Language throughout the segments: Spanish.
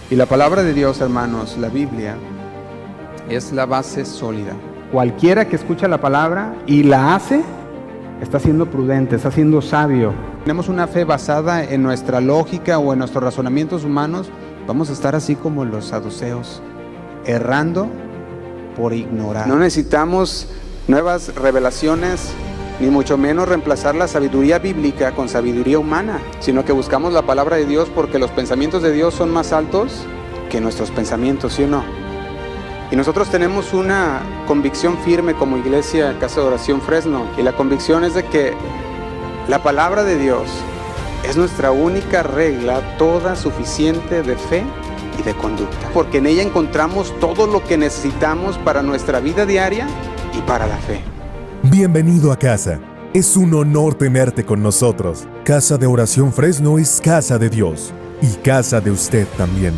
Y la palabra de Dios, hermanos, la Biblia, es la base sólida. Cualquiera que escucha la palabra y la hace, está siendo prudente, está siendo sabio. Tenemos una fe basada en nuestra lógica o en nuestros razonamientos humanos, vamos a estar así como los saduceos, errando por ignorar. No necesitamos nuevas revelaciones, ni mucho menos reemplazar la sabiduría bíblica con sabiduría humana, sino que buscamos la palabra de Dios porque los pensamientos de Dios son más altos que nuestros pensamientos, ¿sí o no? Y nosotros tenemos una convicción firme como iglesia Casa de Oración Fresno, y la convicción es de que la palabra de Dios es nuestra única regla, toda suficiente de fe y de conducta, porque en ella encontramos todo lo que necesitamos para nuestra vida diaria y para la fe. Bienvenido a casa. Es un honor tenerte con nosotros. Casa de Oración Fresno es casa de Dios y casa de usted también.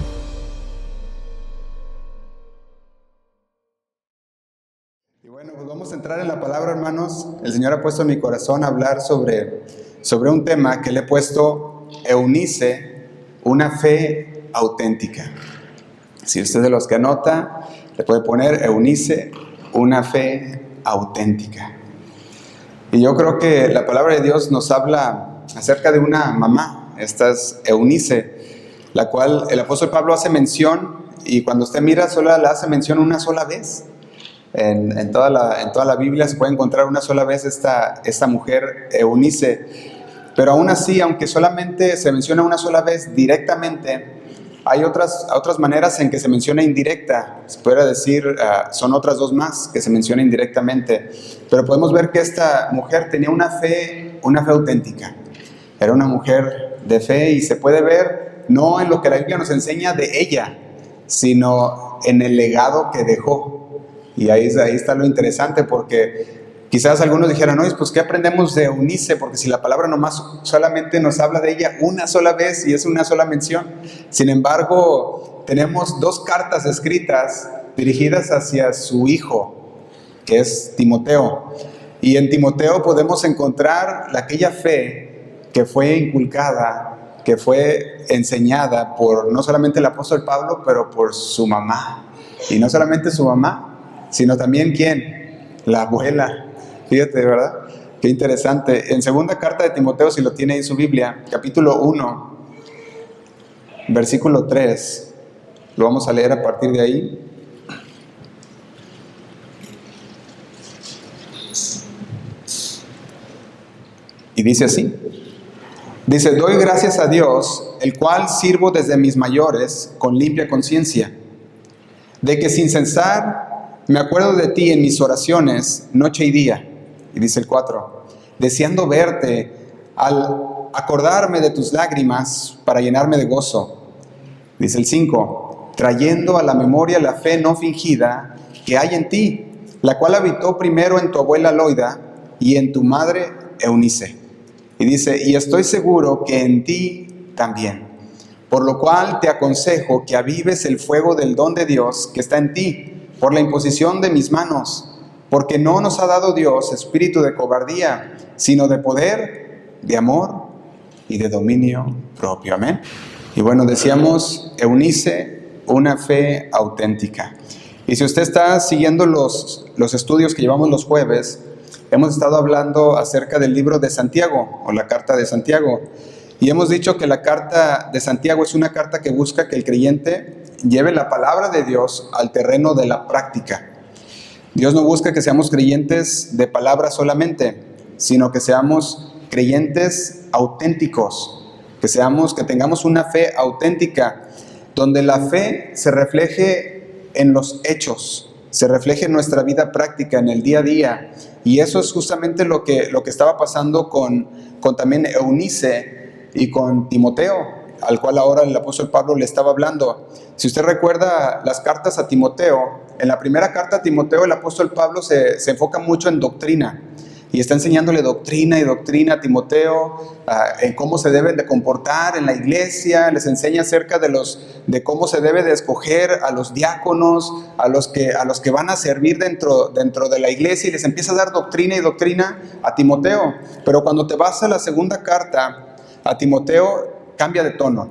Y bueno, pues vamos a entrar en la palabra, hermanos. El Señor ha puesto en mi corazón hablar sobre un tema que le he puesto Eunice, una fe auténtica. Si usted es de los que anota, le puede poner Eunice, una fe auténtica. Y yo creo que la palabra de Dios nos habla acerca de una mamá. Esta es Eunice, la cual el apóstol Pablo hace mención, y cuando usted mira, solo la hace mención una sola vez. En toda la Biblia se puede encontrar una sola vez esta mujer Eunice, pero aún así, aunque solamente se menciona una sola vez directamente, hay otras maneras en que se menciona indirecta. Se puede decir, son otras dos más que se mencionan indirectamente, pero podemos ver que esta mujer tenía una fe auténtica. Era una mujer de fe, y se puede ver no en lo que la Biblia nos enseña de ella, sino en el legado que dejó. Y ahí está lo interesante, porque quizás algunos dijeran, oye, pues ¿qué aprendemos de Eunice? Porque si la palabra nomás solamente nos habla de ella una sola vez y es una sola mención. Sin embargo, tenemos dos cartas escritas dirigidas hacia su hijo, que es Timoteo. Y en Timoteo podemos encontrar aquella fe que fue inculcada, que fue enseñada por no solamente el apóstol Pablo, pero por su mamá. Y no solamente su mamá, sino también ¿quién? La abuela. Fíjate, ¿verdad? Qué interesante. En segunda carta de Timoteo, si lo tiene ahí en su Biblia, capítulo 1, versículo 3, lo vamos a leer a partir de ahí. Y dice así. Dice, doy gracias a Dios, el cual sirvo desde mis mayores con limpia conciencia, de que sin cesar me acuerdo de ti en mis oraciones, noche y día. Y dice el 4, deseando verte, al acordarme de tus lágrimas para llenarme de gozo. Dice el 5, trayendo a la memoria la fe no fingida que hay en ti, la cual habitó primero en tu abuela Loida y en tu madre Eunice. Y dice, y estoy seguro que en ti también. Por lo cual te aconsejo que avives el fuego del don de Dios que está en ti, por la imposición de mis manos, porque no nos ha dado Dios espíritu de cobardía, sino de poder, de amor y de dominio propio. Amén. Y bueno, decíamos, Eunice, una fe auténtica. Y si usted está siguiendo los estudios que llevamos los jueves, hemos estado hablando acerca del libro de Santiago, o la carta de Santiago. Y hemos dicho que la carta de Santiago es una carta que busca que el creyente lleve la palabra de Dios al terreno de la práctica. Dios no busca que seamos creyentes de palabra solamente, sino que seamos creyentes auténticos, que tengamos una fe auténtica, donde la fe se refleje en los hechos, se refleje en nuestra vida práctica, en el día a día. Y eso es justamente lo que estaba pasando con también Eunice y con Timoteo, al cual ahora el apóstol Pablo le estaba hablando. Si usted recuerda las cartas a Timoteo, en la primera carta a Timoteo el apóstol Pablo se enfoca mucho en doctrina, y está enseñándole doctrina y doctrina a Timoteo, en cómo se deben de comportar en la iglesia. Les enseña acerca de cómo se debe de escoger a los diáconos, a los que van a servir dentro de la iglesia, y les empieza a dar doctrina y doctrina a Timoteo. Pero cuando te vas a la segunda carta a Timoteo, cambia de tono.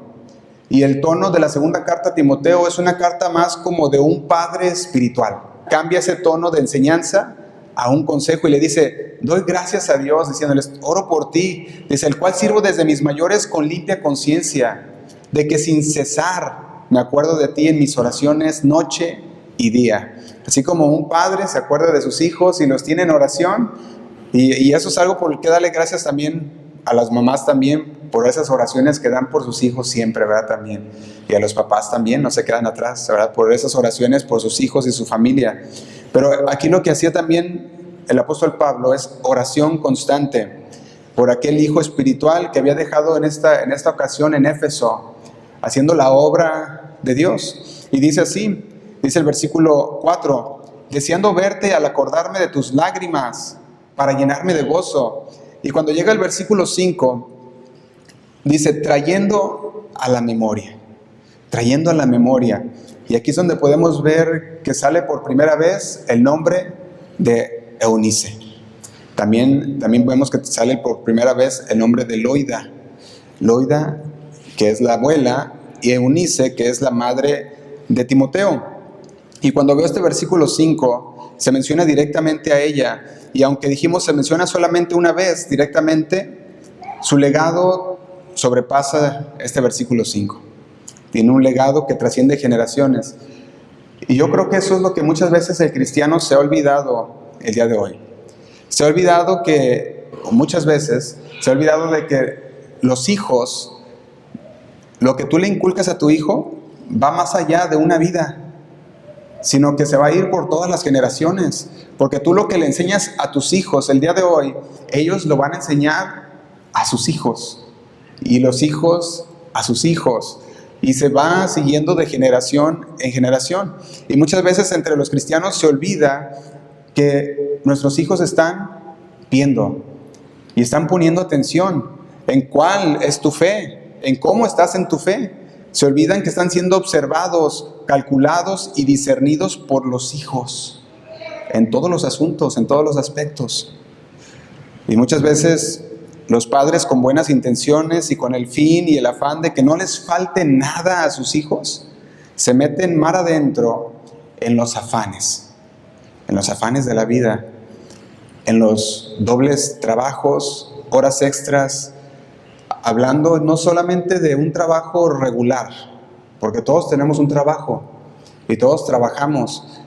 Y el tono de la segunda carta a Timoteo es una carta más como de un padre espiritual. Cambia ese tono de enseñanza a un consejo y le dice, doy gracias a Dios, diciéndoles, oro por ti, dice, el cual sirvo desde mis mayores con limpia conciencia, de que sin cesar me acuerdo de ti en mis oraciones noche y día. Así como un padre se acuerda de sus hijos y los tiene en oración, y eso es algo por el que darle gracias también a las mamás también, por esas oraciones que dan por sus hijos siempre, ¿verdad? También. Y a los papás también, no se quedan atrás, ¿verdad? Por esas oraciones por sus hijos y su familia. Pero aquí lo que hacía también el apóstol Pablo es oración constante por aquel hijo espiritual que había dejado en esta ocasión en Éfeso, haciendo la obra de Dios. Y dice así, dice el versículo 4, deseando verte al acordarme de tus lágrimas para llenarme de gozo. Y cuando llega el versículo 5, dice, trayendo a la memoria. Y aquí es donde podemos ver que sale por primera vez el nombre de Eunice. También vemos que sale por primera vez el nombre de Loida. Loida, que es la abuela, y Eunice, que es la madre de Timoteo. Y cuando veo este versículo 5, se menciona directamente a ella. Y aunque dijimos se menciona solamente una vez directamente, su legado sobrepasa este versículo 5. Tiene un legado que trasciende generaciones. Y yo creo que eso es lo que muchas veces el cristiano se ha olvidado el día de hoy. Se ha olvidado muchas veces, se ha olvidado de que los hijos, lo que tú le inculcas a tu hijo, va más allá de una vida, sino que se va a ir por todas las generaciones. Porque tú lo que le enseñas a tus hijos el día de hoy, ellos lo van a enseñar a sus hijos. Y los hijos a sus hijos. Y se va siguiendo de generación en generación. Y muchas veces entre los cristianos se olvida que nuestros hijos están viendo y están poniendo atención en cuál es tu fe, en cómo estás en tu fe. Se olvidan que están siendo observados, calculados y discernidos por los hijos en todos los asuntos, en todos los aspectos. Y muchas veces los padres con buenas intenciones y con el fin y el afán de que no les falte nada a sus hijos, se meten mar adentro en los afanes de la vida, en los dobles trabajos, horas extras, hablando no solamente de un trabajo regular, porque todos tenemos un trabajo y todos trabajamos.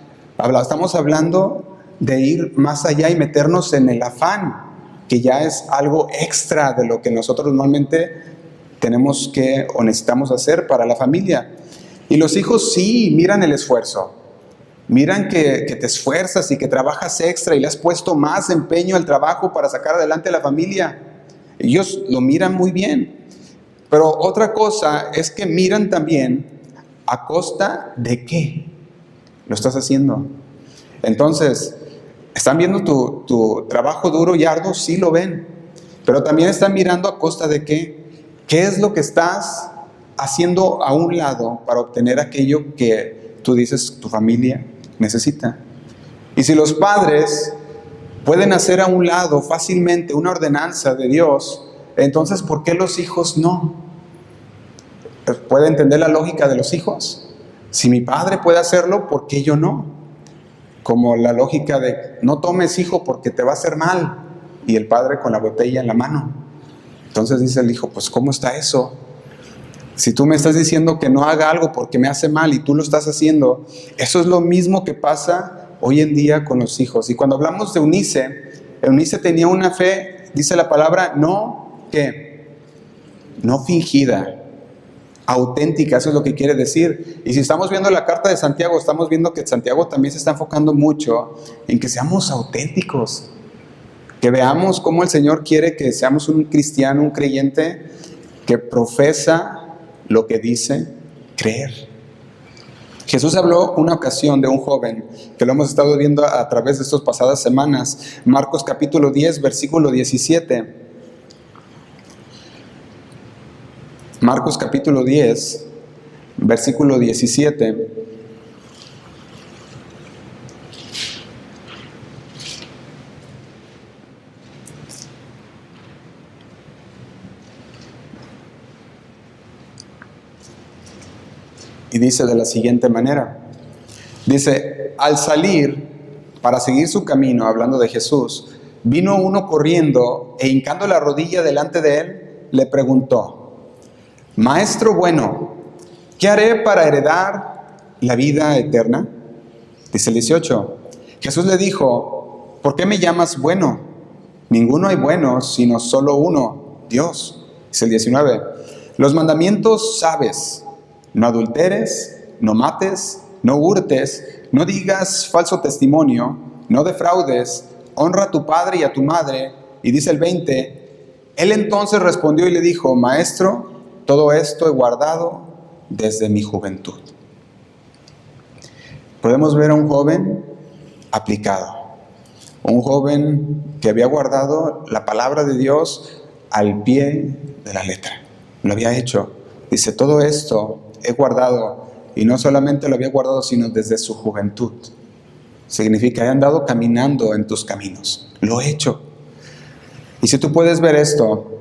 Estamos hablando de ir más allá y meternos en el afán, que ya es algo extra de lo que nosotros normalmente tenemos que o necesitamos hacer para la familia. Y los hijos sí miran el esfuerzo, miran que te esfuerzas y que trabajas extra y le has puesto más empeño al trabajo para sacar adelante a la familia. Ellos lo miran muy bien. Pero otra cosa es que miran también a costa de qué lo estás haciendo. Entonces, ¿están viendo tu trabajo duro y arduo? Sí lo ven. Pero también están mirando a costa de qué. ¿Qué es lo que estás haciendo a un lado para obtener aquello que tú dices tu familia necesita? Y si los padres pueden hacer a un lado fácilmente una ordenanza de Dios, entonces ¿por qué los hijos no? ¿Puede entender la lógica de los hijos? Si mi padre puede hacerlo, ¿por qué yo no? Como la lógica de no tomes, hijo, porque te va a hacer mal, y el padre con la botella en la mano. Entonces dice el hijo, pues ¿cómo está eso? Si tú me estás diciendo que no haga algo porque me hace mal y tú lo estás haciendo, eso es lo mismo que pasa hoy en día con los hijos. Y cuando hablamos de Eunice tenía una fe, dice la palabra, no fingida, auténtica, eso es lo que quiere decir. Y si estamos viendo la carta de Santiago, estamos viendo que Santiago también se está enfocando mucho en que seamos auténticos, que veamos cómo el Señor quiere que seamos un cristiano, un creyente que profesa lo que dice creer. Jesús habló una ocasión de un joven, que lo hemos estado viendo a través de estas pasadas semanas, Marcos capítulo 10, versículo 17. Marcos capítulo 10, versículo 17. Y dice de la siguiente manera. Dice, al salir para seguir su camino, hablando de Jesús, vino uno corriendo e hincando la rodilla delante de él, le preguntó: Maestro bueno, ¿qué haré para heredar la vida eterna? Dice el 18. Jesús le dijo: ¿por qué me llamas bueno? Ninguno hay bueno, sino solo uno, Dios. Dice el 19. Los mandamientos sabes: no adulteres, no mates, no hurtes, no digas falso testimonio, no defraudes, honra a tu padre y a tu madre. Y dice el 20, él entonces respondió y le dijo: Maestro, todo esto he guardado desde mi juventud. Podemos ver a un joven aplicado, un joven que había guardado la palabra de Dios al pie de la letra. Lo había hecho. Dice, todo esto he guardado, y no solamente lo había guardado, sino desde su juventud. Significa, he andado caminando en tus caminos. Lo he hecho. Y si tú puedes ver esto,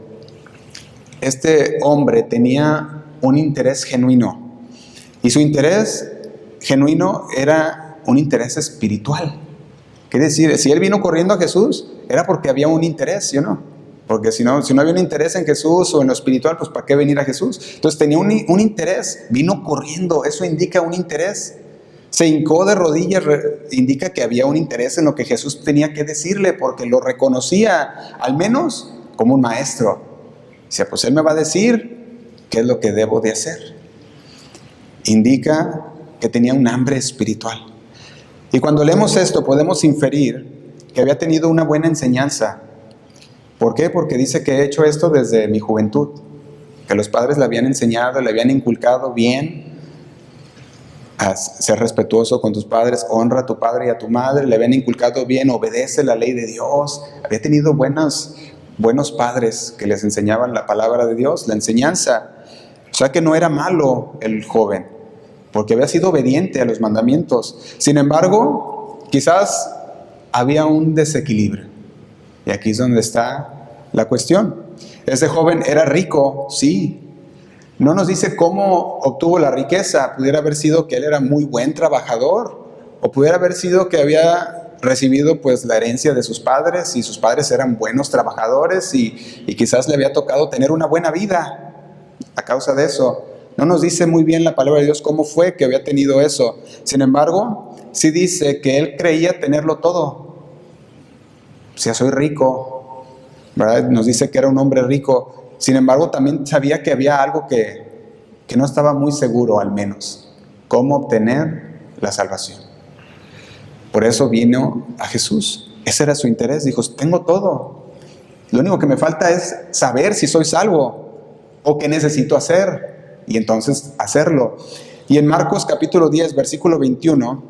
este hombre tenía un interés genuino. Y su interés genuino era un interés espiritual. Quiere decir, si él vino corriendo a Jesús, era porque había un interés, ¿sí o no? Porque si no había un interés en Jesús o en lo espiritual, pues ¿para qué venir a Jesús? Entonces tenía un interés, vino corriendo, eso indica un interés. Se hincó de rodillas, indica que había un interés en lo que Jesús tenía que decirle, porque lo reconocía, al menos, como un maestro. Dice, pues él me va a decir qué es lo que debo de hacer. Indica que tenía un hambre espiritual. Y cuando leemos esto, podemos inferir que había tenido una buena enseñanza. ¿Por qué? Porque dice que he hecho esto desde mi juventud, que los padres le habían enseñado, le habían inculcado bien a ser respetuoso con tus padres, honra a tu padre y a tu madre, le habían inculcado bien, obedece la ley de Dios. Había tenido buenos padres que les enseñaban la palabra de Dios, la enseñanza. O sea que no era malo el joven, porque había sido obediente a los mandamientos. Sin embargo, quizás había un desequilibrio. Y aquí es donde está la cuestión. Ese joven era rico, sí. No nos dice cómo obtuvo la riqueza. Pudiera haber sido que él era muy buen trabajador, o pudiera haber sido que había recibido pues la herencia de sus padres, y sus padres eran buenos trabajadores, y quizás le había tocado tener una buena vida a causa de eso. No nos dice muy bien la palabra de Dios cómo fue que había tenido eso. Sin embargo, sí dice que él creía tenerlo todo. O sea, soy rico, ¿verdad? Nos dice que era un hombre rico. Sin embargo, también sabía que había algo que no estaba muy seguro, al menos. Cómo obtener la salvación. Por eso vino a Jesús. Ese era su interés. Dijo, tengo todo. Lo único que me falta es saber si soy salvo o qué necesito hacer. Y entonces hacerlo. Y en Marcos capítulo 10, versículo 21,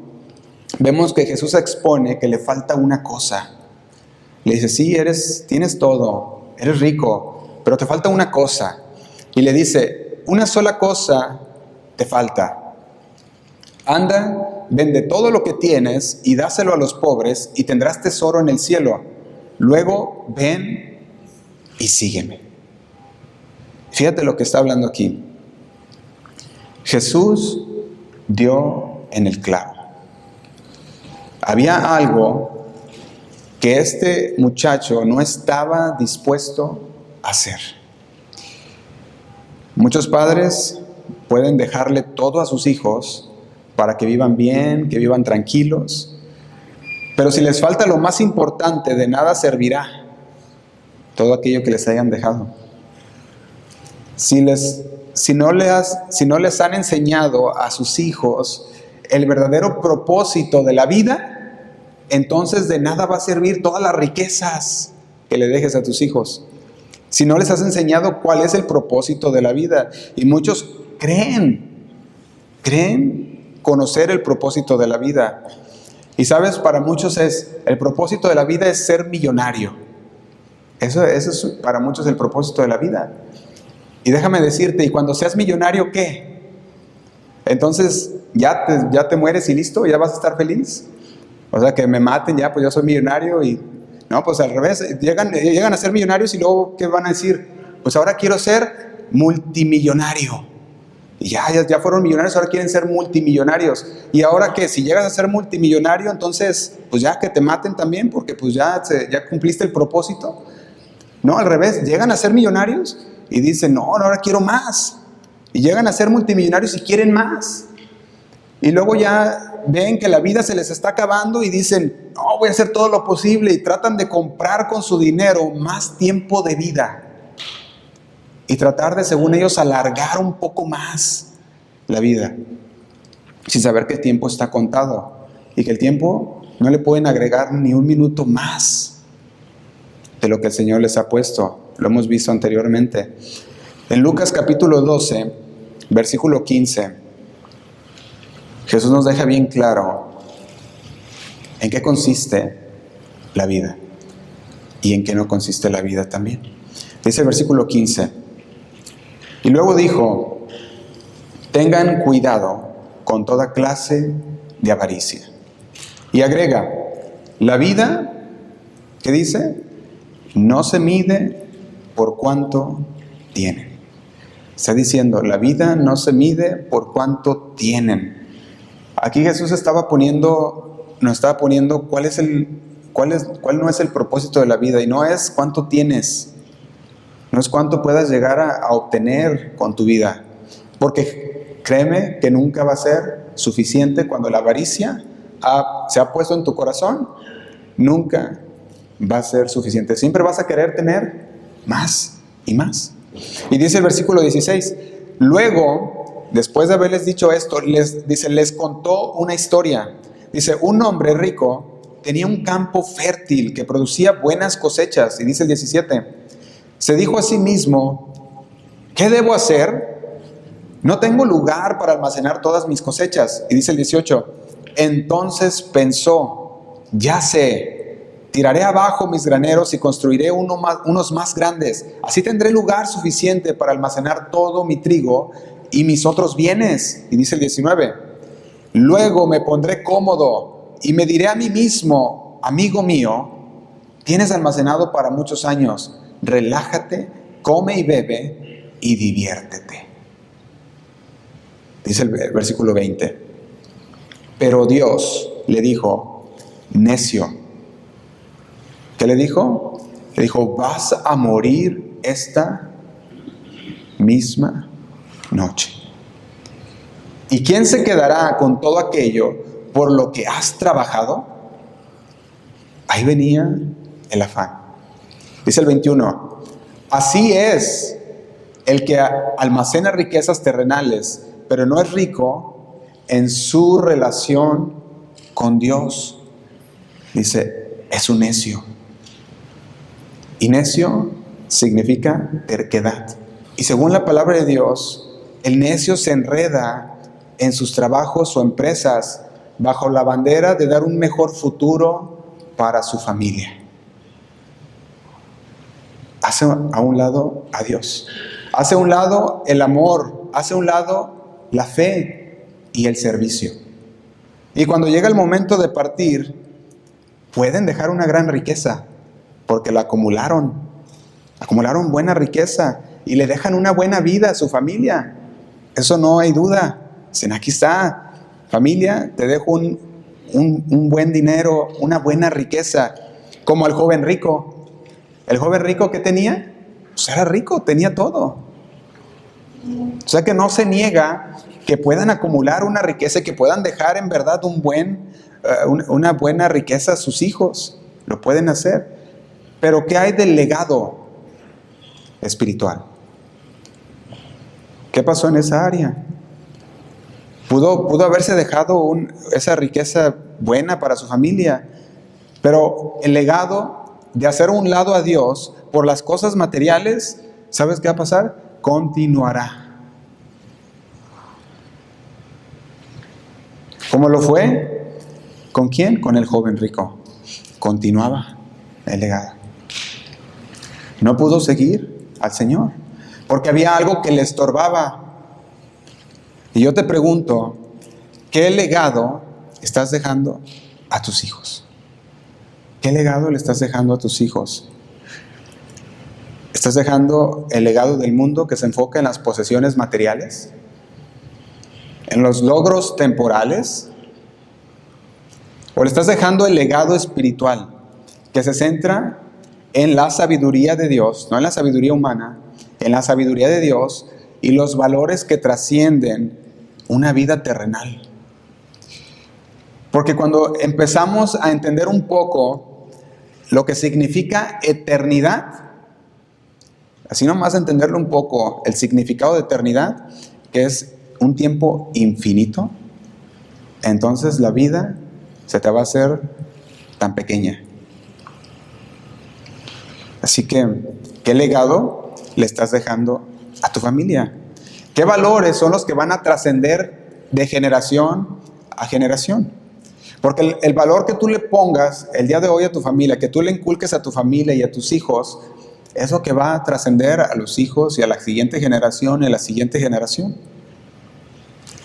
vemos que Jesús expone que le falta una cosa. Le dice, sí, tienes todo, eres rico, pero te falta una cosa. Y le dice, una sola cosa te falta. Anda, vende todo lo que tienes y dáselo a los pobres y tendrás tesoro en el cielo. Luego ven y sígueme. Fíjate lo que está hablando aquí. Jesús dio en el clavo. Había algo que este muchacho no estaba dispuesto a hacer. Muchos padres pueden dejarle todo a sus hijos para que vivan bien, que vivan tranquilos, pero si les falta lo más importante, de nada servirá todo aquello que les hayan dejado. Si no les han enseñado a sus hijos el verdadero propósito de la vida, entonces de nada va a servir todas las riquezas que le dejes a tus hijos. Si no les has enseñado cuál es el propósito de la vida. Y muchos creen conocer el propósito de la vida. Y sabes, para muchos el propósito de la vida es ser millonario. Eso es para muchos el propósito de la vida. Y déjame decirte, ¿y cuando seas millonario qué? Entonces, ¿ya te mueres y listo? ¿Ya vas a estar feliz? O sea, que me maten ya, pues yo soy millonario y... No, pues al revés, llegan a ser millonarios y luego, ¿qué van a decir? Pues ahora quiero ser multimillonario. Y ya fueron millonarios, ahora quieren ser multimillonarios. ¿Y ahora qué? Si llegas a ser multimillonario, entonces pues ya que te maten también, porque pues ya cumpliste el propósito. No, al revés, llegan a ser millonarios y dicen, no, ahora quiero más. Y llegan a ser multimillonarios y quieren más. Y luego ya ven que la vida se les está acabando y dicen, no, voy a hacer todo lo posible, y tratan de comprar con su dinero más tiempo de vida. Y tratar de, según ellos, alargar un poco más la vida, sin saber que el tiempo está contado y que el tiempo no le pueden agregar ni un minuto más de lo que el Señor les ha puesto. Lo hemos visto anteriormente. En Lucas capítulo 12, versículo 15, Jesús nos deja bien claro en qué consiste la vida y en qué no consiste la vida también. Dice el versículo 15, y luego dijo, tengan cuidado con toda clase de avaricia. Y agrega, la vida, ¿qué dice? No se mide por cuánto tienen. Está diciendo, la vida no se mide por cuánto tienen. Aquí Jesús nos estaba poniendo cuál no es el propósito de la vida, y no es cuánto tienes, no es cuánto puedas llegar a obtener con tu vida, porque créeme que nunca va a ser suficiente. Cuando la avaricia se ha puesto en tu corazón, nunca va a ser suficiente. Siempre vas a querer tener más y más. Y dice el versículo 16, luego, después de haberles dicho esto, les contó una historia. Dice, un hombre rico tenía un campo fértil que producía buenas cosechas. Y dice el 17, se dijo a sí mismo, ¿qué debo hacer? No tengo lugar para almacenar todas mis cosechas. Y dice el 18, entonces pensó, ya sé, tiraré abajo mis graneros y construiré unos más grandes. Así tendré lugar suficiente para almacenar todo mi trigo y mis otros bienes. Y dice el 19, luego me pondré cómodo y me diré a mí mismo, amigo mío, tienes almacenado para muchos años, relájate, come y bebe y diviértete. Dice el versículo 20, pero Dios le dijo, necio. ¿Qué le dijo? Le dijo, vas a morir esta misma noche. ¿Y quién se quedará con todo aquello por lo que has trabajado? Ahí venía el afán. Dice el 21, así es el que almacena riquezas terrenales, pero no es rico en su relación con Dios. Dice, es un necio. Y necio significa terquedad. Y según la palabra de Dios, el necio se enreda en sus trabajos o empresas bajo la bandera de dar un mejor futuro para su familia. Hace a un lado a Dios, hace a un lado el amor, hace a un lado la fe y el servicio. Y cuando llega el momento de partir, pueden dejar una gran riqueza, porque la acumularon buena riqueza y le dejan una buena vida a su familia. Eso no hay duda. Dicen, aquí está, familia, te dejo un buen dinero, una buena riqueza, como el joven rico. El joven rico, ¿qué tenía? Pues era rico, tenía todo. O sea que no se niega que puedan acumular una riqueza y que puedan dejar en verdad una buena riqueza a sus hijos. Lo pueden hacer. Pero ¿qué hay del legado espiritual? ¿Qué pasó en esa área? Pudo haberse dejado esa riqueza buena para su familia, pero el legado de hacer a un lado a Dios por las cosas materiales, ¿sabes qué va a pasar? Continuará. ¿Cómo lo fue? ¿Con quién? Con el joven rico. Continuaba el legado. No pudo seguir al Señor porque había algo que le estorbaba. Y yo te pregunto, ¿qué legado estás dejando a tus hijos? ¿Qué legado le estás dejando a tus hijos? ¿Estás dejando el legado del mundo que se enfoca en las posesiones materiales? en los logros temporales? ¿O le estás dejando el legado espiritual que se centra en la sabiduría de Dios, no en la sabiduría humana, en la sabiduría de Dios y los valores que trascienden una vida terrenal? Porque cuando empezamos a entender un poco lo que significa eternidad, así nomás entenderlo un poco, el significado de eternidad, que es un tiempo infinito, entonces la vida se te va a hacer tan pequeña. Así que, ¿qué legado le estás dejando a tu familia? ¿Qué valores son los que van a trascender de generación a generación? Porque el valor que tú le pongas el día de hoy a tu familia, que tú le inculques a tu familia y a tus hijos, es lo que va a trascender a los hijos y a la siguiente generación y a la siguiente generación.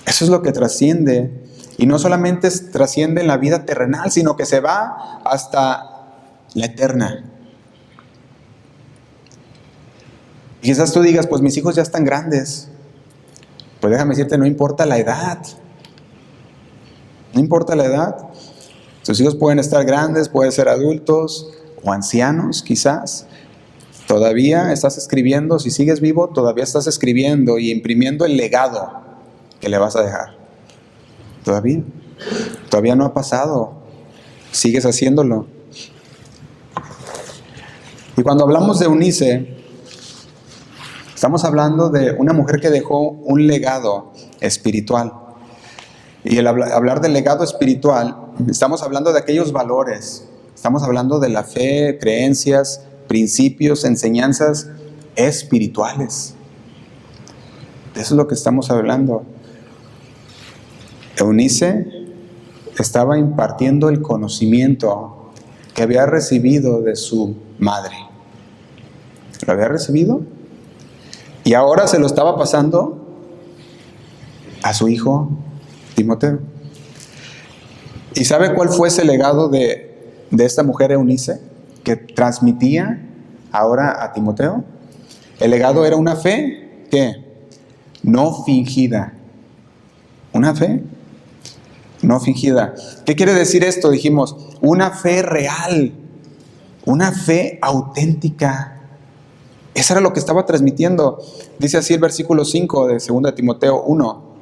Eso es lo que trasciende. Y no solamente trasciende en la vida terrenal, sino que se va hasta la eterna. Y quizás tú digas, pues mis hijos ya están grandes. Pues déjame decirte, no importa la edad. No importa la edad. Tus hijos pueden estar grandes, pueden ser adultos o ancianos quizás. Todavía estás escribiendo, si sigues vivo, todavía estás escribiendo y imprimiendo el legado que le vas a dejar. Todavía no ha pasado. Sigues haciéndolo. Y cuando hablamos de Eunice, estamos hablando de una mujer que dejó un legado espiritual. Y el hablar del legado espiritual, estamos hablando de aquellos valores. Estamos hablando de la fe, creencias, principios, enseñanzas espirituales. De eso es lo que estamos hablando. Eunice estaba impartiendo el conocimiento que había recibido de su madre. ¿Lo había recibido? Y ahora se lo estaba pasando a su hijo Timoteo. ¿Y sabe cuál fue ese legado de esta mujer Eunice que transmitía ahora a Timoteo? El legado era una fe, ¿qué? No fingida. Una fe no fingida. ¿Qué quiere decir esto? Dijimos, una fe real, una fe auténtica. Eso era lo que estaba transmitiendo. Dice así el versículo 5 de 2 Timoteo 1.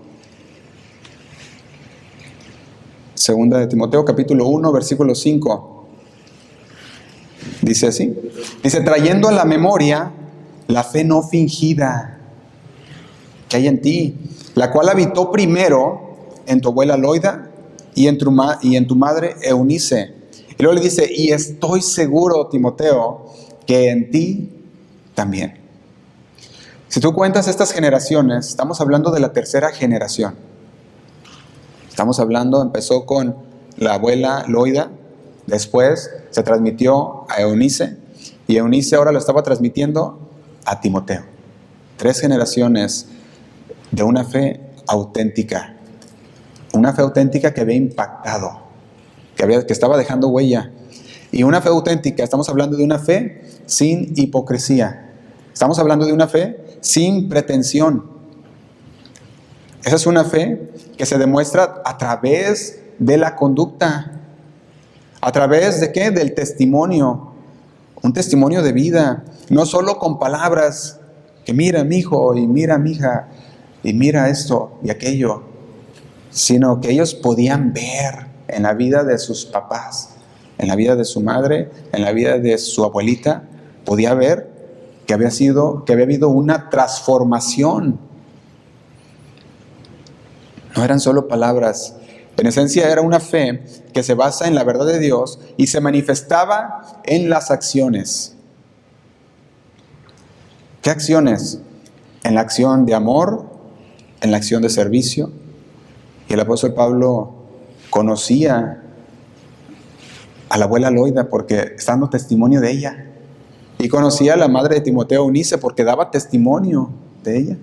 2 de Timoteo capítulo 1, versículo 5. Dice así. Dice, trayendo a la memoria la fe no fingida que hay en ti, la cual habitó primero en tu abuela Loida y en tu madre Eunice. Y luego le dice, y estoy seguro, Timoteo, que en ti también. Si tú cuentas estas generaciones, estamos hablando de la tercera generación. Empezó con la abuela Loida, después se transmitió a Eunice, y Eunice ahora lo estaba transmitiendo a Timoteo. 3 generaciones de una fe auténtica. Una fe auténtica que había impactado, que estaba dejando huella. Y una fe auténtica, estamos hablando de una fe sin hipocresía. Estamos hablando de una fe sin pretensión. Esa es una fe que se demuestra a través de la conducta. ¿A través de qué? Del testimonio. Un testimonio de vida. No solo con palabras, que mira mi hijo y mira mi hija y mira esto y aquello, sino que ellos podían ver en la vida de sus papás, en la vida de su madre, en la vida de su abuelita, podía ver que había habido una transformación. No eran solo palabras. En esencia era una fe que se basa en la verdad de Dios y se manifestaba en las acciones. ¿Qué acciones? En la acción de amor, en la acción de servicio. Y el apóstol Pablo conocía a la abuela Loida porque está dando testimonio de ella. Y conocía a la madre de Timoteo, Eunice, porque daba testimonio de ella.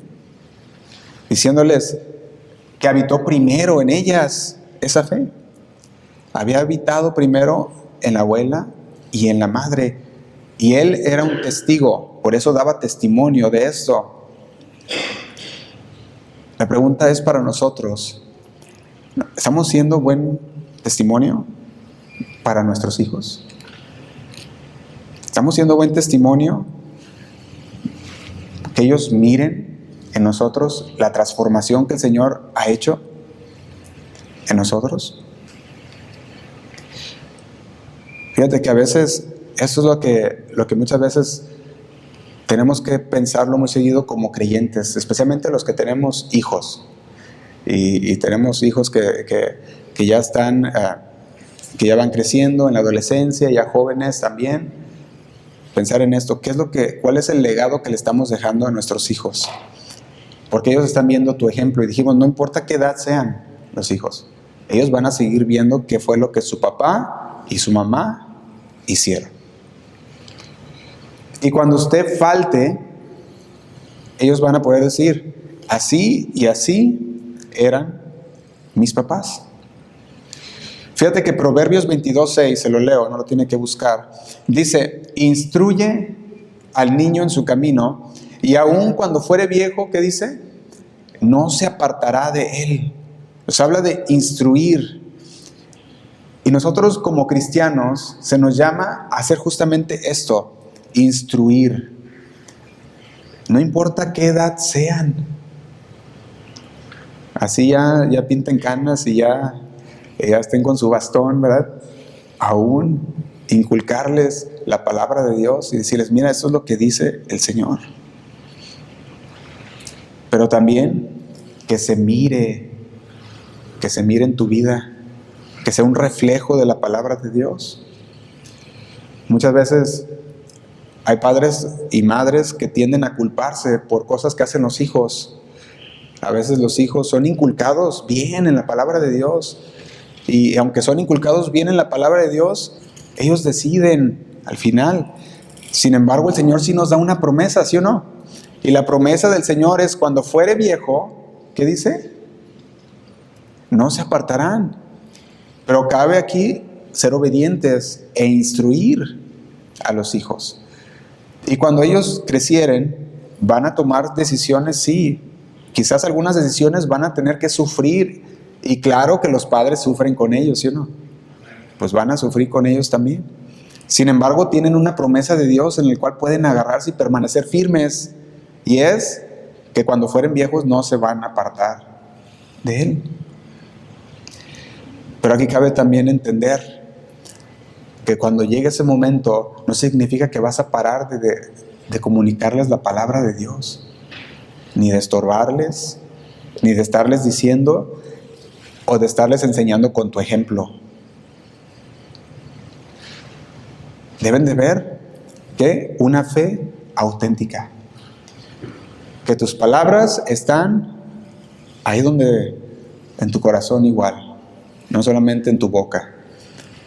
Diciéndoles que habitó primero en ellas esa fe. Había habitado primero en la abuela y en la madre. Y él era un testigo, por eso daba testimonio de esto. La pregunta es para nosotros, ¿estamos siendo buen testimonio para nuestros hijos? ¿Estamos siendo buen testimonio? Que ellos miren en nosotros la transformación que el Señor ha hecho en nosotros. Fíjate que a veces, eso es lo que muchas veces tenemos que pensarlo muy seguido como creyentes, especialmente los que tenemos hijos. Y tenemos hijos que ya están, que ya van creciendo en la adolescencia, ya jóvenes también. Pensar en esto, ¿cuál es el legado que le estamos dejando a nuestros hijos? Porque ellos están viendo tu ejemplo y dijimos, no importa qué edad sean los hijos, ellos van a seguir viendo qué fue lo que su papá y su mamá hicieron. Y cuando usted falte, ellos van a poder decir, así y así eran mis papás. Fíjate que Proverbios 22:6, se lo leo, no lo tiene que buscar. Dice, instruye al niño en su camino, y aun cuando fuere viejo, ¿qué dice? No se apartará de él. Nos habla de instruir. Y nosotros como cristianos se nos llama a hacer justamente esto, instruir. No importa qué edad sean. Así ya pinten canas y ya estén con su bastón, ¿verdad? Aún inculcarles la palabra de Dios y decirles, mira, eso es lo que dice el Señor. Pero también que se mire en tu vida, que sea un reflejo de la palabra de Dios. Muchas veces hay padres y madres que tienden a culparse por cosas que hacen los hijos. A veces los hijos son inculcados bien en la palabra de Dios. Y aunque son inculcados bien en la palabra de Dios, ellos deciden al final. Sin embargo, el Señor sí nos da una promesa, ¿sí o no? Y la promesa del Señor es cuando fuere viejo, ¿qué dice? No se apartarán. Pero cabe aquí ser obedientes e instruir a los hijos. Y cuando ellos crecieren, van a tomar decisiones, sí. Quizás algunas decisiones van a tener que sufrir. Y claro que los padres sufren con ellos, ¿sí o no? Pues van a sufrir con ellos también. Sin embargo, tienen una promesa de Dios en la cual pueden agarrarse y permanecer firmes. Y es que cuando fueren viejos no se van a apartar de Él. Pero aquí cabe también entender que cuando llegue ese momento no significa que vas a parar de comunicarles la palabra de Dios. Ni de estorbarles, ni de estarles diciendo o de estarles enseñando con tu ejemplo. Deben de ver que una fe auténtica. Que tus palabras están ahí donde, en tu corazón igual. No solamente en tu boca,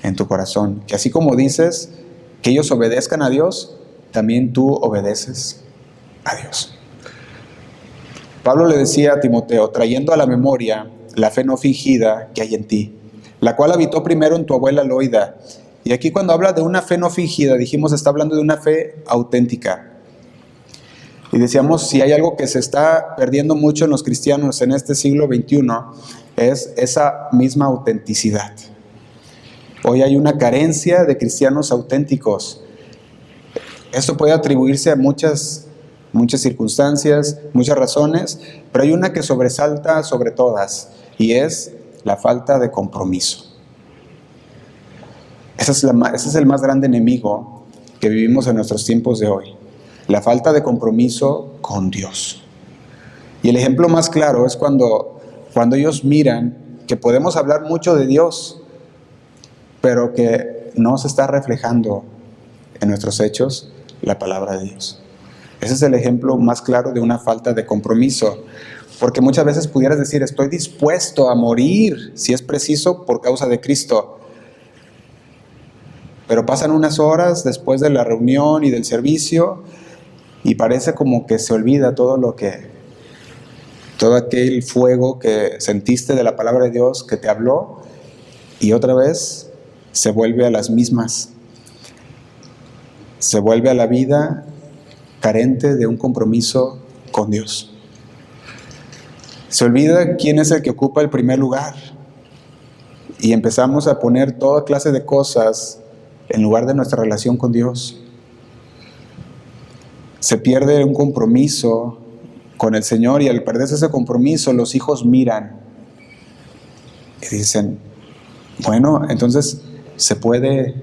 en tu corazón. Que así como dices que ellos obedezcan a Dios, también tú obedeces a Dios. Pablo le decía a Timoteo, trayendo a la memoria la fe no fingida que hay en ti, la cual habitó primero en tu abuela Loida. Y aquí cuando habla de una fe no fingida, dijimos, está hablando de una fe auténtica. Y decíamos, si hay algo que se está perdiendo mucho en los cristianos en este siglo XXI, es esa misma autenticidad. Hoy hay una carencia de cristianos auténticos. Esto puede atribuirse a muchas circunstancias, muchas razones, pero hay una que sobresalta sobre todas, y es la falta de compromiso. Ese es el más grande enemigo que vivimos en nuestros tiempos de hoy. La falta de compromiso con Dios. Y el ejemplo más claro es cuando ellos miran que podemos hablar mucho de Dios, pero que no se está reflejando en nuestros hechos la palabra de Dios. Ese es el ejemplo más claro de una falta de compromiso. Porque muchas veces pudieras decir, estoy dispuesto a morir, si es preciso, por causa de Cristo. Pero pasan unas horas después de la reunión y del servicio, y parece como que se olvida todo aquel fuego que sentiste de la palabra de Dios que te habló, y otra vez se vuelve a las mismas. Se vuelve a la vida carente de un compromiso con Dios. Se olvida quién es el que ocupa el primer lugar. Y empezamos a poner toda clase de cosas en lugar de nuestra relación con Dios. Se pierde un compromiso con el Señor, y al perderse ese compromiso, los hijos miran y dicen, bueno, entonces se puede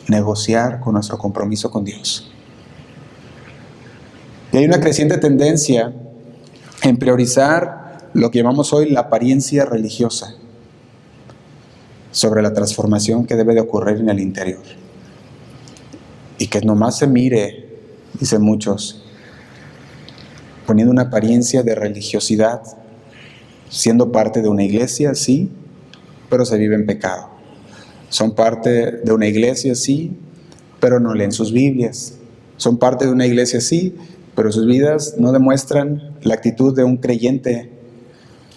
negociar con nuestro compromiso con Dios. Y hay una creciente tendencia en priorizar lo que llamamos hoy la apariencia religiosa sobre la transformación que debe de ocurrir en el interior. Y que nomás se mire, dicen muchos, poniendo una apariencia de religiosidad, siendo parte de una iglesia, sí, pero se vive en pecado. Son parte de una iglesia, sí, pero no leen sus Biblias. Son parte de una iglesia, sí, pero sus vidas no demuestran la actitud de un creyente.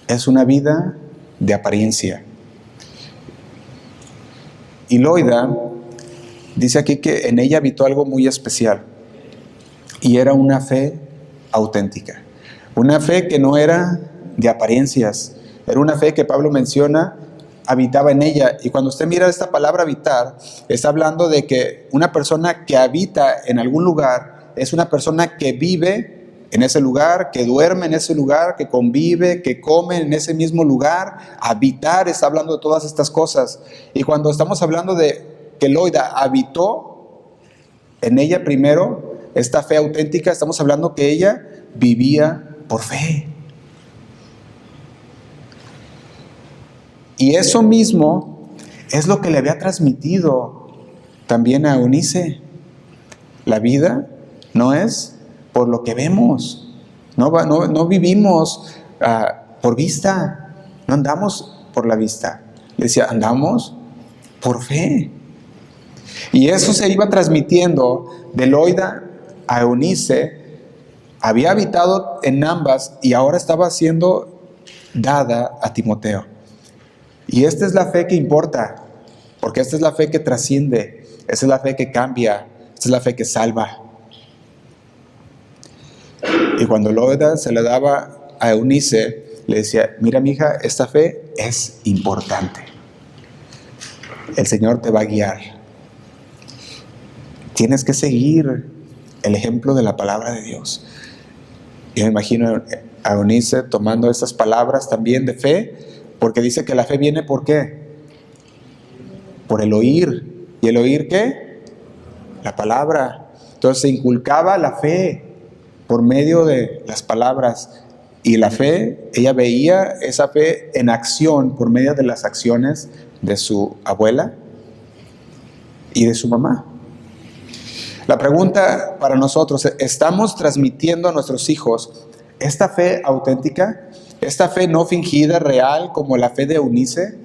Es una vida de apariencia. Y Loida dice aquí que en ella habitó algo muy especial, y era una fe auténtica. Una fe que no era de apariencias, era una fe que Pablo menciona, habitaba en ella. Y cuando usted mira esta palabra habitar, está hablando de que una persona que habita en algún lugar es una persona que vive en ese lugar, que duerme en ese lugar, que convive, que come en ese mismo lugar. Habitar está hablando de todas estas cosas. Y cuando estamos hablando de que Loida habitó en ella primero esta fe auténtica, estamos hablando que ella vivía por fe. Y eso mismo es lo que le había transmitido también a Eunice. La vida no es por lo que vemos, no vivimos por vista, no andamos por la vista. Le decía, andamos por fe. Y eso se iba transmitiendo de Loida a Eunice. Había habitado en ambas y ahora estaba siendo dada a Timoteo. Y esta es la fe que importa, porque esta es la fe que trasciende, esta es la fe que cambia, esta es la fe que salva. Y cuando Loida se le daba a Eunice, le decía, mira mija, esta fe es importante. El Señor te va a guiar. Tienes que seguir el ejemplo de la palabra de Dios. Yo me imagino a Eunice tomando estas palabras también de fe, porque dice que la fe viene ¿por qué? Por el oír. ¿Y el oír qué? La palabra. Entonces se inculcaba la fe por medio de las palabras. Y la fe, ella veía esa fe en acción por medio de las acciones de su abuela y de su mamá. La pregunta para nosotros, ¿estamos transmitiendo a nuestros hijos esta fe auténtica? Esta fe no fingida, real, como la fe de Eunice.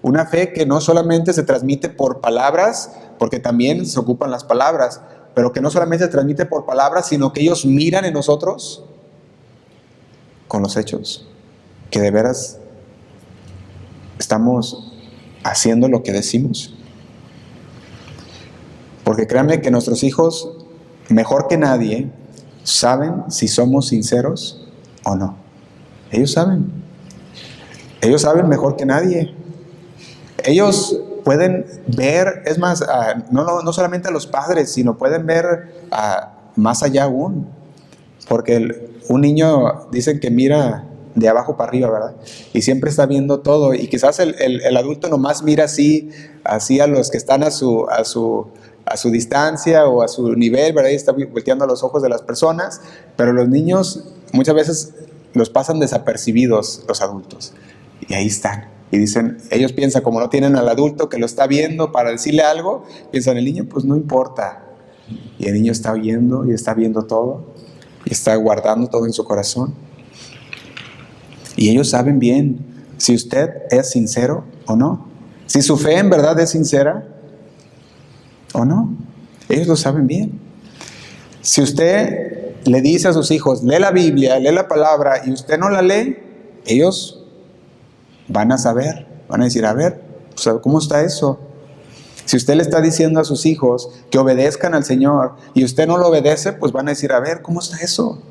Una fe que no solamente se transmite por palabras, porque también se ocupan las palabras, pero que no solamente se transmite por palabras, sino que ellos miran en nosotros con los hechos, que de veras estamos haciendo lo que decimos. Porque créanme que nuestros hijos, mejor que nadie, saben si somos sinceros o no. Ellos saben. Ellos saben mejor que nadie. Ellos pueden ver, es más, no solamente a los padres, sino pueden ver más allá aún. Porque un niño, dicen que mira de abajo para arriba, ¿verdad? Y siempre está viendo todo. Y quizás el adulto nomás mira así a los que están a su distancia o a su nivel, ¿verdad? Y está volteando a los ojos de las personas. Pero los niños muchas veces los pasan desapercibidos, los adultos. Y ahí están. Y dicen, ellos piensan, como no tienen al adulto que lo está viendo para decirle algo, piensan, el niño pues no importa. Y el niño está oyendo y está viendo todo. Y está guardando todo en su corazón. Y ellos saben bien si usted es sincero o no. Si su fe en verdad es sincera o no. Ellos lo saben bien. Si usted le dice a sus hijos, lee la Biblia, lee la palabra, y usted no la lee, ellos van a saber, van a decir, a ver, ¿cómo está eso? Si usted le está diciendo a sus hijos que obedezcan al Señor y usted no lo obedece, pues van a decir, a ver, ¿cómo está eso?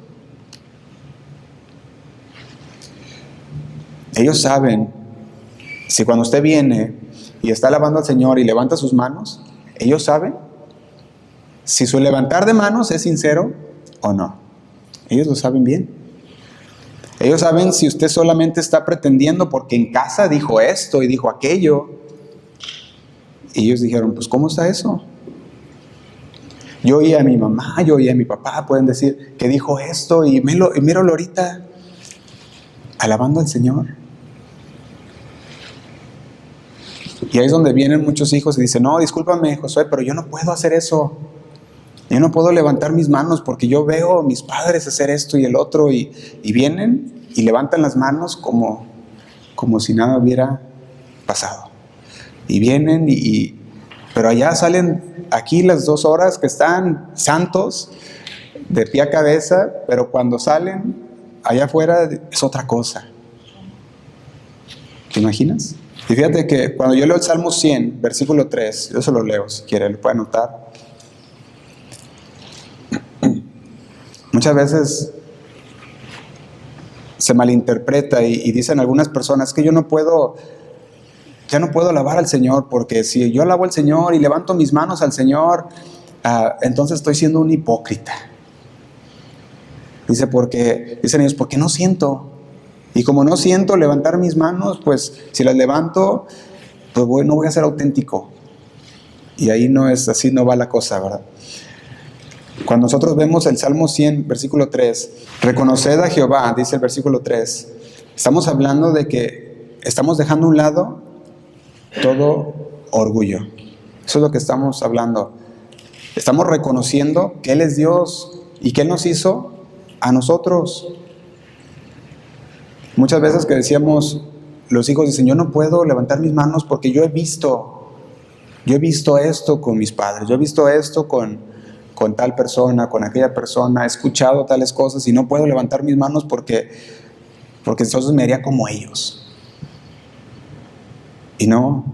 Ellos saben si cuando usted viene y está alabando al Señor y levanta sus manos, ellos saben si su levantar de manos es sincero o no. Ellos lo saben bien. Ellos saben si usted solamente está pretendiendo porque en casa dijo esto y dijo aquello. Y ellos dijeron, pues ¿cómo está eso? Yo oí a mi mamá, yo oí a mi papá, pueden decir que dijo esto y míralo ahorita alabando al Señor. Y ahí es donde vienen muchos hijos y dicen, no, discúlpame Josué, pero yo no puedo hacer eso. Yo no puedo levantar mis manos porque yo veo a mis padres hacer esto y el otro y vienen y levantan las manos como si nada hubiera pasado. Y vienen pero allá salen aquí las 2 horas que están santos de pie a cabeza, pero cuando salen allá afuera es otra cosa. ¿Te imaginas? Y fíjate que cuando yo leo el Salmo 100, versículo 3, yo se lo leo si quiere, lo puede anotar. Muchas veces se malinterpreta y dicen algunas personas que ya no puedo alabar al Señor, porque si yo alabo al Señor y levanto mis manos al Señor, entonces estoy siendo un hipócrita. Dicen ellos, ¿por qué no siento? Y como no siento levantar mis manos, pues si las levanto, pues no voy a ser auténtico. Y ahí no es así, no va la cosa, ¿verdad? Cuando nosotros vemos el Salmo 100, versículo 3, reconoced a Jehová, dice el versículo 3, estamos hablando de que estamos dejando a un lado todo orgullo. Eso es lo que estamos hablando. Estamos reconociendo que Él es Dios y que Él nos hizo a nosotros. Muchas veces que decíamos, los hijos dicen, yo no puedo levantar mis manos porque yo he visto esto con mis padres, yo he visto esto con tal persona, con aquella persona, he escuchado tales cosas y no puedo levantar mis manos porque entonces me haría como ellos. Y no,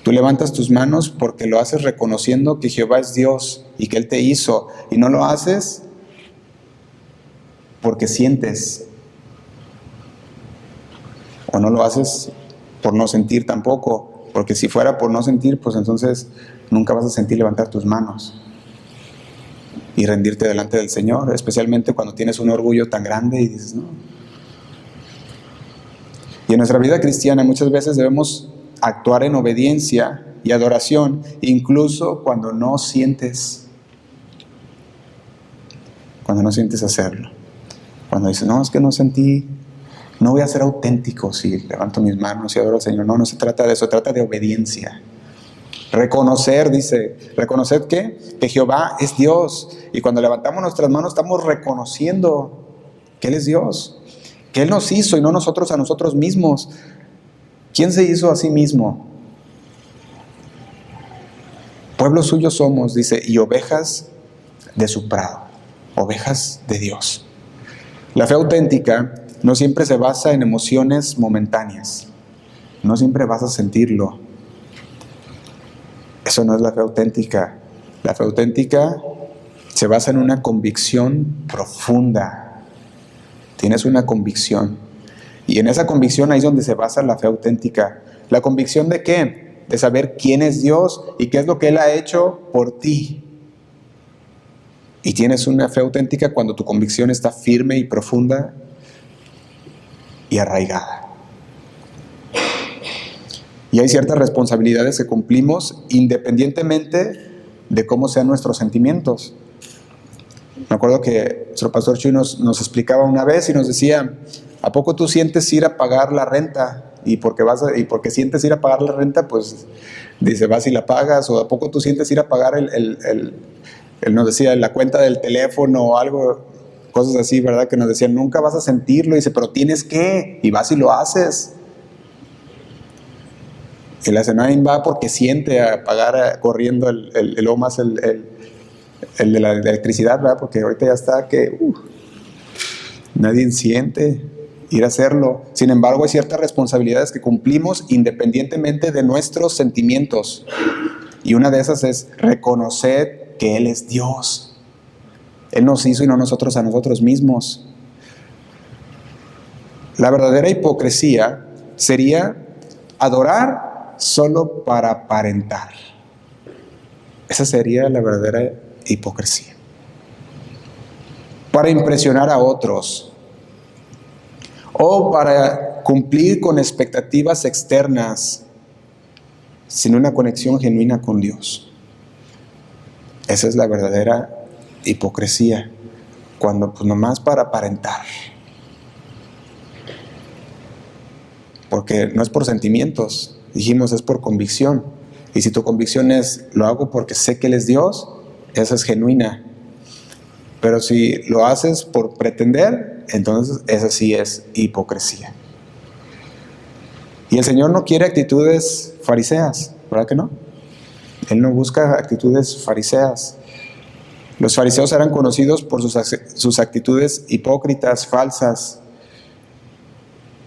tú levantas tus manos porque lo haces reconociendo que Jehová es Dios y que Él te hizo, y no lo haces porque sientes, o no lo haces por no sentir tampoco, porque si fuera por no sentir, pues entonces nunca vas a sentir levantar tus manos y rendirte delante del Señor, especialmente cuando tienes un orgullo tan grande y dices, no. Y en nuestra vida cristiana muchas veces debemos actuar en obediencia y adoración, incluso cuando no sientes hacerlo. Cuando dices, no, es que no sentí, no voy a ser auténtico si levanto mis manos y adoro al Señor. No se trata de eso, trata de obediencia. Reconocer, dice, reconocer que Jehová es Dios. Y cuando levantamos nuestras manos estamos reconociendo que Él es Dios, que Él nos hizo y no nosotros a nosotros mismos. ¿Quién se hizo a sí mismo? Pueblo suyo somos, dice, y ovejas de su prado, ovejas de Dios. La fe auténtica no siempre se basa en emociones momentáneas, no siempre vas a sentirlo. Eso no es la fe auténtica. La fe auténtica se basa en una convicción profunda. Tienes una convicción. Y en esa convicción ahí es donde se basa la fe auténtica. ¿La convicción de qué? De saber quién es Dios y qué es lo que Él ha hecho por ti. Y tienes una fe auténtica cuando tu convicción está firme y profunda y arraigada. Y hay ciertas responsabilidades que cumplimos independientemente de cómo sean nuestros sentimientos. Me acuerdo que nuestro pastor Chuy nos explicaba una vez y nos decía, ¿a poco tú sientes ir a pagar la renta? Y porque sientes ir a pagar la renta, pues dice, vas y la pagas. O ¿a poco tú sientes ir a pagar él nos decía, la cuenta del teléfono o algo, cosas así, ¿verdad? Que nos decían, nunca vas a sentirlo. Y dice, pero tienes que, y vas y lo haces. Y la nadie va porque siente a pagar corriendo o más el de la electricidad, ¿verdad? Porque ahorita ya está que nadie siente ir a hacerlo. Sin embargo, hay ciertas responsabilidades que cumplimos independientemente de nuestros sentimientos. Y una de esas es reconocer que Él es Dios. Él nos hizo y no nosotros a nosotros mismos. La verdadera hipocresía sería adorar solo para aparentar. Esa sería la verdadera hipocresía. Para impresionar a otros o para cumplir con expectativas externas sin una conexión genuina con Dios. Esa es la verdadera hipocresía, cuando pues nomás para aparentar. Porque no es por sentimientos, dijimos, es por convicción. Y si tu convicción es, lo hago porque sé que Él es Dios, esa es genuina. Pero si lo haces por pretender, entonces esa sí es hipocresía. Y el Señor no quiere actitudes fariseas, ¿verdad que no? Él no busca actitudes fariseas. Los fariseos eran conocidos por sus actitudes hipócritas, falsas,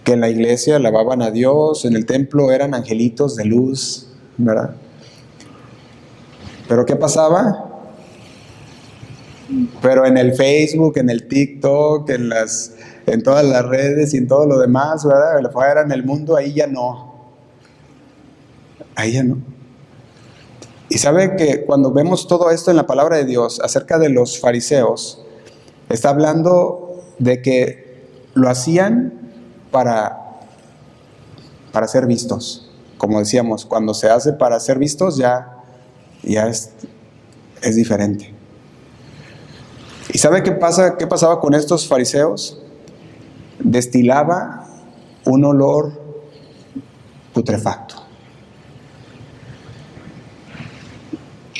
que en la iglesia alababan a Dios, en el templo eran angelitos de luz, ¿verdad? ¿Pero qué pasaba? Pero en el Facebook, en el TikTok, en todas las redes y en todo lo demás, ¿verdad? Fuera en el mundo, ahí ya no. Ahí ya no. Y sabe que cuando vemos todo esto en la palabra de Dios acerca de los fariseos, está hablando de que lo hacían para ser vistos. Como decíamos, cuando se hace para ser vistos ya es diferente. ¿Y sabe qué pasaba con estos fariseos? Destilaba un olor putrefacto.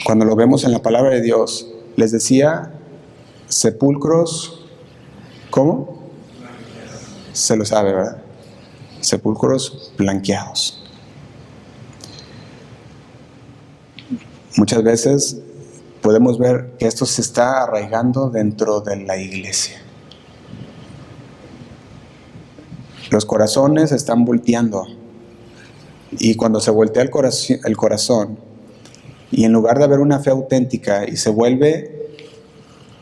Cuando lo vemos en la palabra de Dios, les decía sepulcros, ¿cómo? Se lo sabe, ¿verdad? Sepulcros blanqueados. Muchas veces podemos ver que esto se está arraigando dentro de la iglesia. Los corazones se están volteando. Y cuando se voltea el corazón, y en lugar de haber una fe auténtica y se vuelve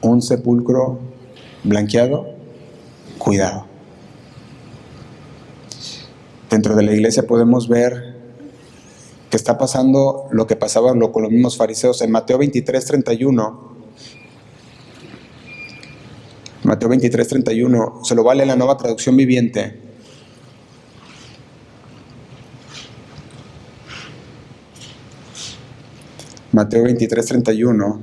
un sepulcro blanqueado, cuidado. Dentro de la iglesia podemos ver que está pasando lo que pasaba con los mismos fariseos en Mateo 23:31. Mateo 23:31, se lo vale la Nueva Traducción Viviente. Mateo 23:31.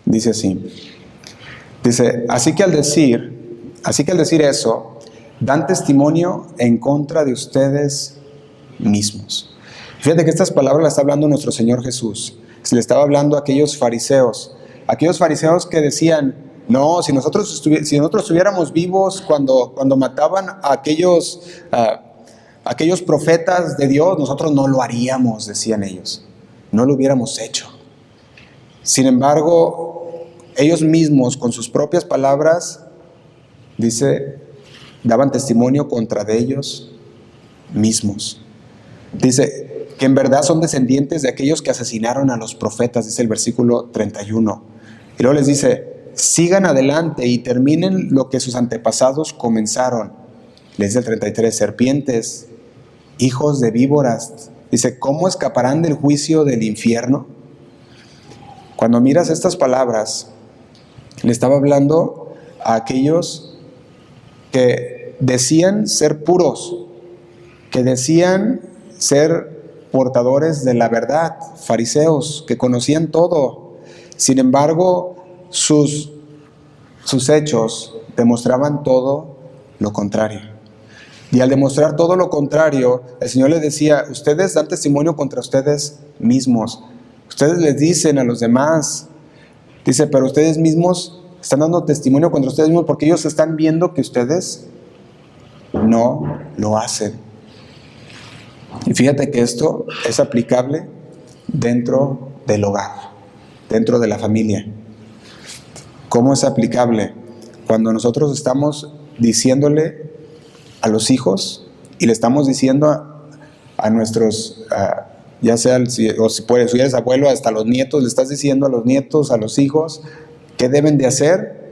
Dice así. Dice, así que al decir eso, dan testimonio en contra de ustedes mismos. Fíjate que estas palabras las está hablando nuestro Señor Jesús. Se le estaba hablando a aquellos fariseos que decían, no, si nosotros estuviéramos vivos cuando mataban a aquellos profetas de Dios, nosotros no lo haríamos, decían ellos. No lo hubiéramos hecho. Sin embargo, ellos mismos, con sus propias palabras, dice, daban testimonio contra de ellos mismos. Dice que en verdad son descendientes de aquellos que asesinaron a los profetas, dice el versículo 31. Y luego les dice, sigan adelante y terminen lo que sus antepasados comenzaron. Les dice el 33, serpientes, hijos de víboras. Dice, ¿cómo escaparán del juicio del infierno? Cuando miras estas palabras, le estaba hablando a aquellos que decían ser puros, que decían ser portadores de la verdad, fariseos, que conocían todo. Sin embargo, sus hechos demostraban todo lo contrario. Y al demostrar todo lo contrario, el Señor les decía, ustedes dan testimonio contra ustedes mismos. Ustedes les dicen a los demás, dice, pero ustedes mismos están dando testimonio contra ustedes mismos porque ellos están viendo que ustedes no lo hacen. Y fíjate que esto es aplicable dentro del hogar, dentro de la familia. ¿Cómo es aplicable? Cuando nosotros estamos diciéndole a los hijos y le estamos diciendo a nuestros, ya sea, si eres abuelo, hasta los nietos, le estás diciendo a los nietos, a los hijos, qué deben de hacer,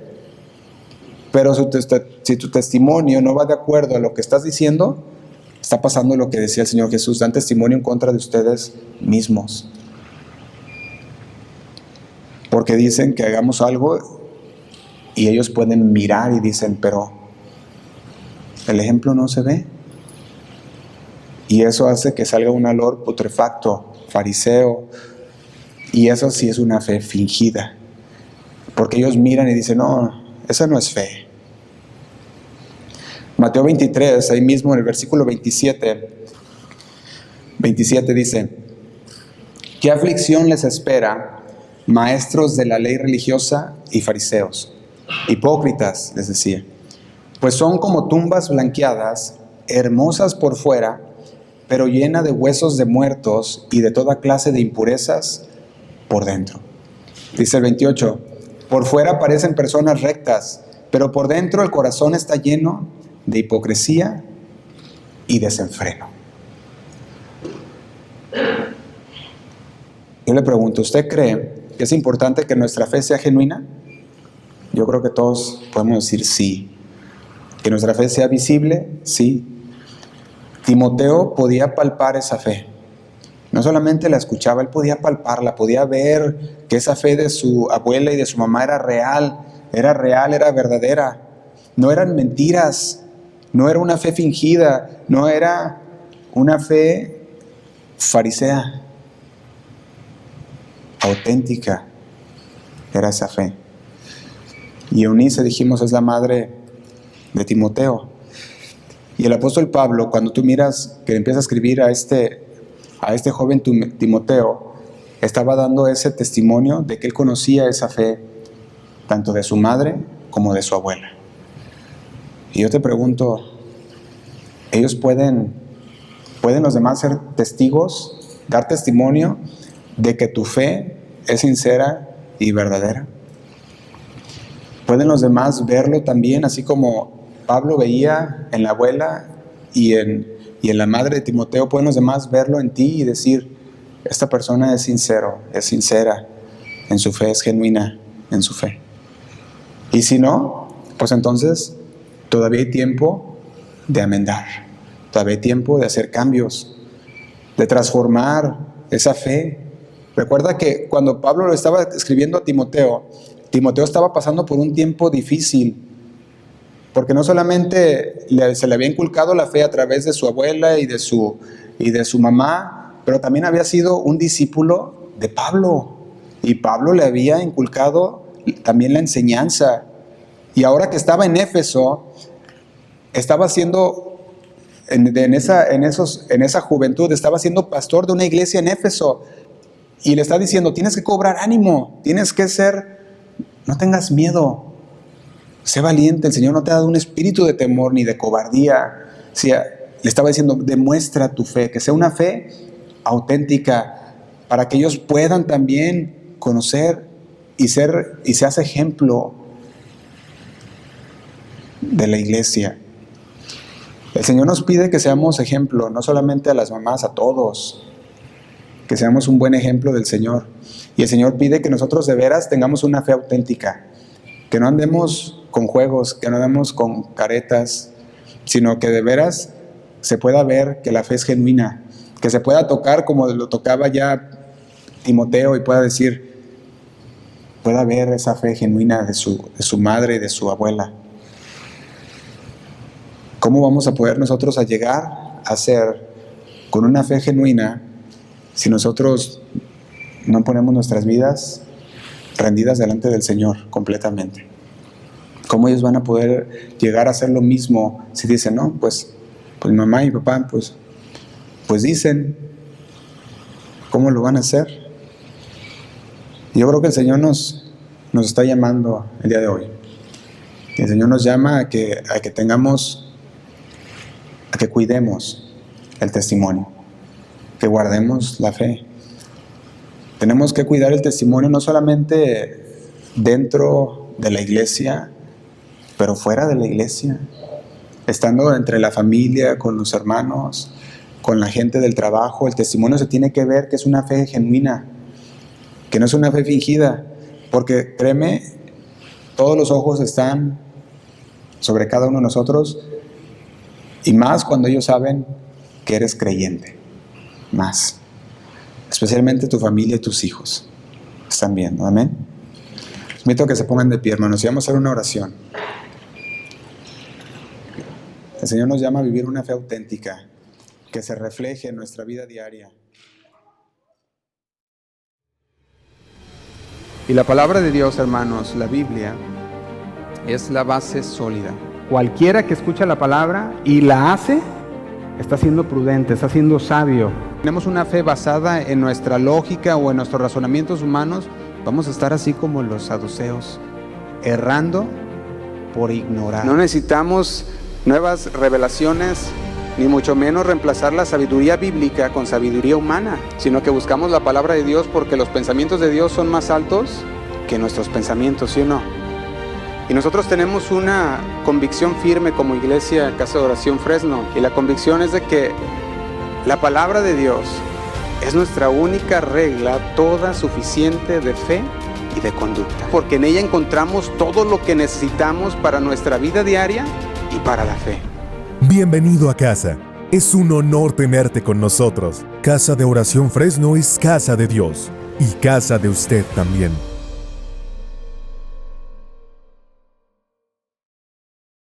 pero si tu testimonio no va de acuerdo a lo que estás diciendo, está pasando lo que decía el Señor Jesús: dan testimonio en contra de ustedes mismos. Porque dicen que hagamos algo y ellos pueden mirar y dicen, pero el ejemplo no se ve. Y eso hace que salga un olor putrefacto, fariseo, y eso sí es una fe fingida. Porque ellos miran y dicen, no, esa no es fe. Mateo 23, ahí mismo en el versículo 27 dice: ¿qué aflicción les espera, maestros de la ley religiosa y fariseos? Hipócritas, les decía, pues son como tumbas blanqueadas, hermosas por fuera, pero llena de huesos de muertos y de toda clase de impurezas por dentro. Dice el 28, por fuera parecen personas rectas, pero por dentro el corazón está lleno de hipocresía y desenfreno. Yo le pregunto, ¿usted cree que es importante que nuestra fe sea genuina? Yo creo que todos podemos decir sí. ¿Que nuestra fe sea visible? Sí. Timoteo podía palpar esa fe. No solamente la escuchaba, él podía palparla, podía ver que esa fe de su abuela y de su mamá era real, era verdadera. No eran mentiras, no era una fe fingida, no era una fe farisea. Auténtica era esa fe. Y Eunice, dijimos, es la madre de Timoteo. Y el apóstol Pablo, cuando tú miras que empieza a escribir a este joven Timoteo, estaba dando ese testimonio de que él conocía esa fe, tanto de su madre como de su abuela. Y yo te pregunto, ¿ellos pueden los demás ser testigos, dar testimonio de que tu fe es sincera y verdadera? ¿Pueden los demás verlo también, así como Pablo veía en la abuela y en la madre de Timoteo? ¿Pueden los demás verlo en ti y decir, esta persona es sincera en su fe, es genuina en su fe? Y si no, pues entonces todavía hay tiempo de amendar, todavía hay tiempo de hacer cambios, de transformar esa fe. Recuerda que cuando Pablo lo estaba escribiendo a Timoteo, Timoteo estaba pasando por un tiempo difícil, porque no solamente se le había inculcado la fe a través de su abuela y de su mamá, pero también había sido un discípulo de Pablo, y Pablo le había inculcado también la enseñanza. Y ahora que estaba en Éfeso, estaba siendo, en esa juventud, estaba siendo pastor de una iglesia en Éfeso, y le está diciendo, tienes que cobrar ánimo, tienes que no tengas miedo, sé valiente, el Señor no te ha dado un espíritu de temor ni de cobardía. O le estaba diciendo, demuestra tu fe, que sea una fe auténtica, para que ellos puedan también conocer y seas ejemplo de la iglesia. El Señor nos pide que seamos ejemplo, no solamente a las mamás, a todos, que seamos un buen ejemplo del Señor. Y el Señor pide que nosotros de veras tengamos una fe auténtica, que no andemos con juegos, que no andemos con caretas, sino que de veras se pueda ver que la fe es genuina, que se pueda tocar como lo tocaba ya Timoteo y pueda ver esa fe genuina de su madre y de su abuela. ¿Cómo vamos a poder nosotros a llegar a ser con una fe genuina si nosotros no ponemos nuestras vidas rendidas delante del Señor completamente? ¿Cómo ellos van a poder llegar a hacer lo mismo si dicen, no, pues mamá y papá, pues dicen, ¿cómo lo van a hacer? Yo creo que el Señor nos está llamando el día de hoy. El Señor nos llama a que cuidemos el testimonio, que guardemos la fe. Tenemos que cuidar el testimonio no solamente dentro de la iglesia, pero fuera de la iglesia, estando entre la familia, con los hermanos, con la gente del trabajo. El testimonio se tiene que ver que es una fe genuina, que no es una fe fingida, porque créeme Todos los ojos están sobre cada uno de nosotros, y más cuando ellos saben que eres creyente. Más. Especialmente tu familia y tus hijos. Están viendo. Amén. Les invito a que se pongan de pie, hermanos, y vamos a hacer una oración. El Señor nos llama a vivir una fe auténtica que se refleje en nuestra vida diaria. Y la palabra de Dios, hermanos, la Biblia, es la base sólida. Cualquiera que escucha la palabra y la hace, está siendo prudente, está siendo sabio. Tenemos una fe basada en nuestra lógica o en nuestros razonamientos humanos, vamos a estar así como los saduceos, errando por ignorar. No necesitamos nuevas revelaciones, ni mucho menos reemplazar la sabiduría bíblica con sabiduría humana, sino que buscamos la palabra de Dios porque los pensamientos de Dios son más altos que nuestros pensamientos, ¿sí o no? Y nosotros tenemos una convicción firme como iglesia Casa de Oración Fresno, y la convicción es de que la palabra de Dios es nuestra única regla, toda suficiente de fe y de conducta, porque en ella encontramos todo lo que necesitamos para nuestra vida diaria y para la fe. Bienvenido a casa. Es un honor tenerte con nosotros. Casa de Oración Fresno es casa de Dios y casa de usted también.